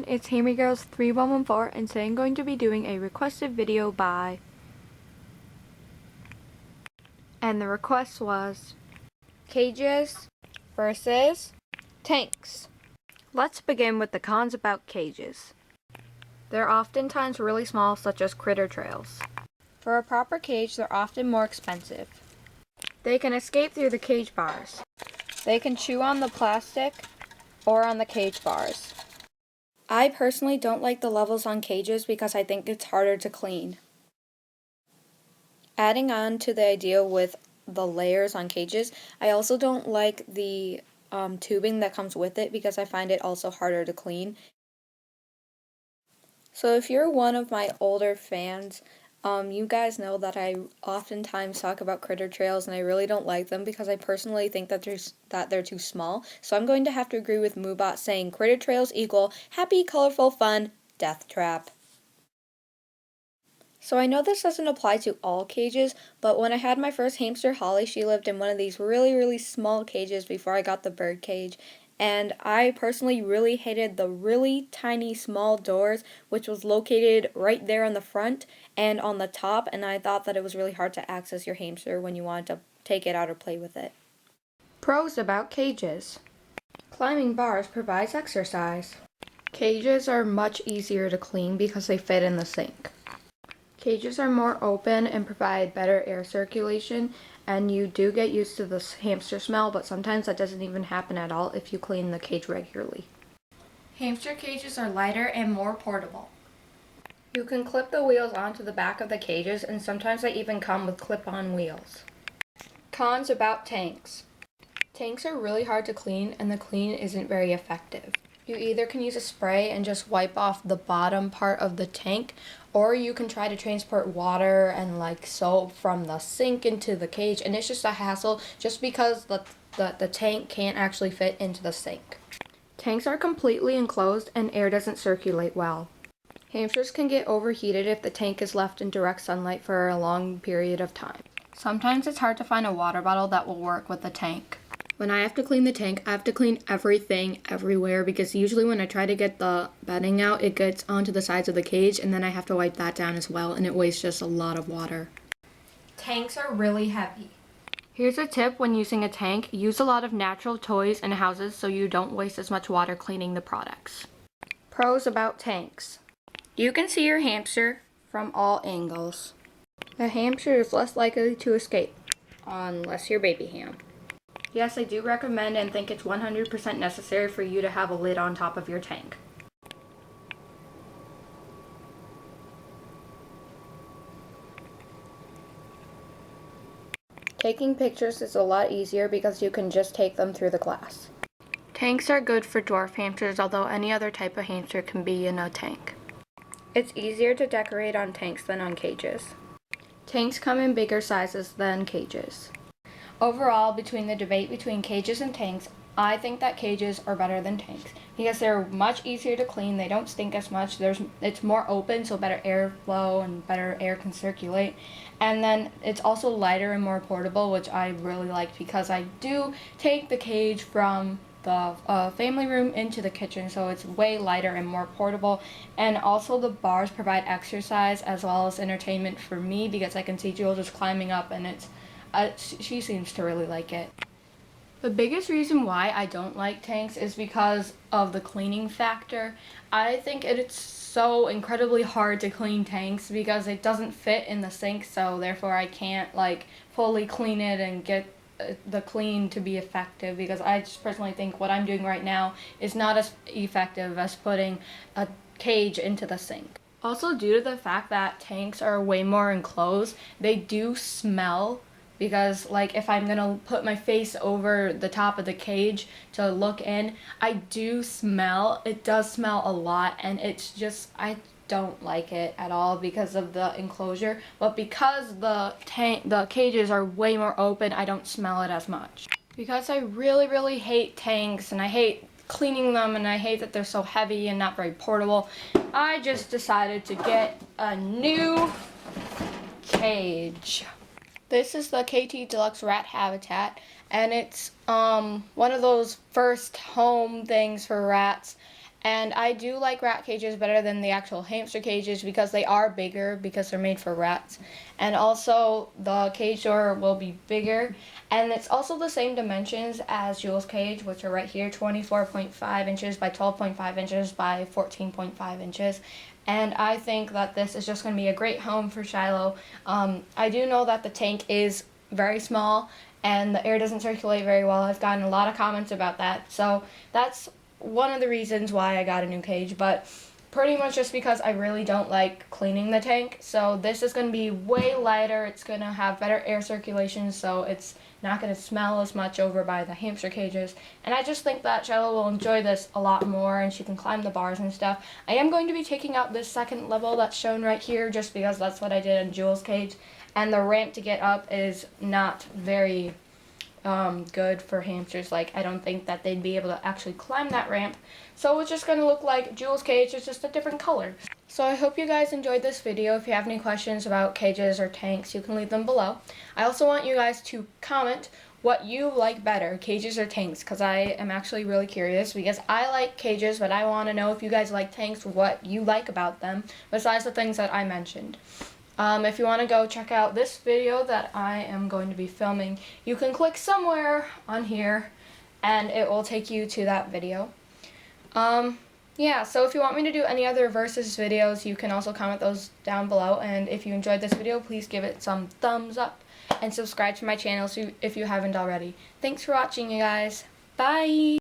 it's HammerGirls3114 and today I'm going to be doing a requested video by, and the request was cages versus tanks. Let's begin with the cons about cages. They're oftentimes really small, such as critter trails. For a proper cage, they're often more expensive. They can escape through the cage bars. They can chew on the plastic or on the cage bars. I personally don't like the levels on cages because I think it's harder to clean. Adding on to the idea with the layers on cages, I also don't like the tubing that comes with it because I find it also harder to clean. So if you're one of my older fans, you guys know that I oftentimes talk about critter trails and I really don't like them because I personally think that they're too small. So I'm going to have to agree with Moobot saying critter trails equal happy, colorful, fun, death trap. So I know this doesn't apply to all cages, but when I had my first hamster, Holly, she lived in one of these really small cages before I got the bird cage. And I personally really hated the really tiny small doors, which was located right there on the front and on the top, and I thought that it was really hard to access your hamster when you wanted to take it out or play with it. Pros about cages. Climbing bars provides exercise. Cages are much easier to clean because they fit in the sink. Cages are more open and provide better air circulation, and you do get used to the hamster smell, but sometimes that doesn't even happen at all if you clean the cage regularly. Hamster cages are lighter and more portable. You can clip the wheels onto the back of the cages, and sometimes they even come with clip-on wheels. Cons about tanks. Tanks are really hard to clean, and the clean isn't very effective. You either can use a spray and just wipe off the bottom part of the tank, or you can try to transport water and soap from the sink into the cage, and it's just a hassle just because the tank can't actually fit into the sink. Tanks are completely enclosed and air doesn't circulate well. Hamsters can get overheated if the tank is left in direct sunlight for a long period of time. Sometimes it's hard to find a water bottle that will work with the tank. When I have to clean the tank, I have to clean everything everywhere because usually when I try to get the bedding out, it gets onto the sides of the cage and then I have to wipe that down as well, and it wastes just a lot of water. Tanks are really heavy. Here's a tip when using a tank: use a lot of natural toys and houses so you don't waste as much water cleaning the products. Pros about tanks. You can see your hamster from all angles. A hamster is less likely to escape, unless you're baby ham. Yes, I do recommend and think it's 100% necessary for you to have a lid on top of your tank. Taking pictures is a lot easier because you can just take them through the glass. Tanks are good for dwarf hamsters, although any other type of hamster can be in a tank. It's easier to decorate on tanks than on cages. Tanks come in bigger sizes than cages. Overall, between the debate between cages and tanks, I think that cages are better than tanks because they're much easier to clean, they don't stink as much, it's more open so better airflow and better air can circulate, and then it's also lighter and more portable, which I really like because I do take the cage from the family room into the kitchen, so it's way lighter and more portable. And also the bars provide exercise as well as entertainment for me because I can see Jewel just climbing up and she seems to really like it. The biggest reason why I don't like tanks is because of the cleaning factor. I think it's so incredibly hard to clean tanks because it doesn't fit in the sink, so therefore I can't fully clean it and get the clean to be effective because I just personally think what I'm doing right now is not as effective as putting a cage into the sink. Also, due to the fact that tanks are way more enclosed, they do smell. Because if I'm gonna put my face over the top of the cage to look in, I do smell. It does smell a lot, and it's just, I don't like it at all because of the enclosure. But because the cages are way more open, I don't smell it as much. Because I really hate tanks, and I hate cleaning them, and I hate that they're so heavy and not very portable, I just decided to get a new cage. This is the KT Deluxe Rat Habitat, and it's one of those first home things for rats, And I do like rat cages better than the actual hamster cages because they are bigger because they're made for rats. And also the cage door will be bigger. And it's also the same dimensions as Jules' cage, which are right here, 24.5 inches by 12.5 inches by 14.5 inches. And I think that this is just going to be a great home for Shylo. I do know that the tank is very small and the air doesn't circulate very well. I've gotten a lot of comments about that. So that's one of the reasons why I got a new cage, but pretty much just because I really don't like cleaning the tank. So this is going to be way lighter. It's going to have better air circulation, so it's not going to smell as much over by the hamster cages. And I just think that Shylo will enjoy this a lot more, and she can climb the bars and stuff. I am going to be taking out this second level that's shown right here just because that's what I did in Jules' cage. And the ramp to get up is not very good for hamsters. Like, I don't think that they'd be able to actually climb that ramp. So it's just going to look like Jules' cage, it's just a different color. So I hope you guys enjoyed this video. If you have any questions about cages or tanks, you can leave them below. I also want you guys to comment what you like better, cages or tanks, because I am actually really curious, because I like cages, but I want to know if you guys like tanks, what you like about them, besides the things that I mentioned. If you want to go check out this video that I am going to be filming, you can click somewhere on here and it will take you to that video. Yeah, so if you want me to do any other versus videos, you can also comment those down below. And if you enjoyed this video, please give it some thumbs up and subscribe to my channel if you haven't already. Thanks for watching, you guys. Bye!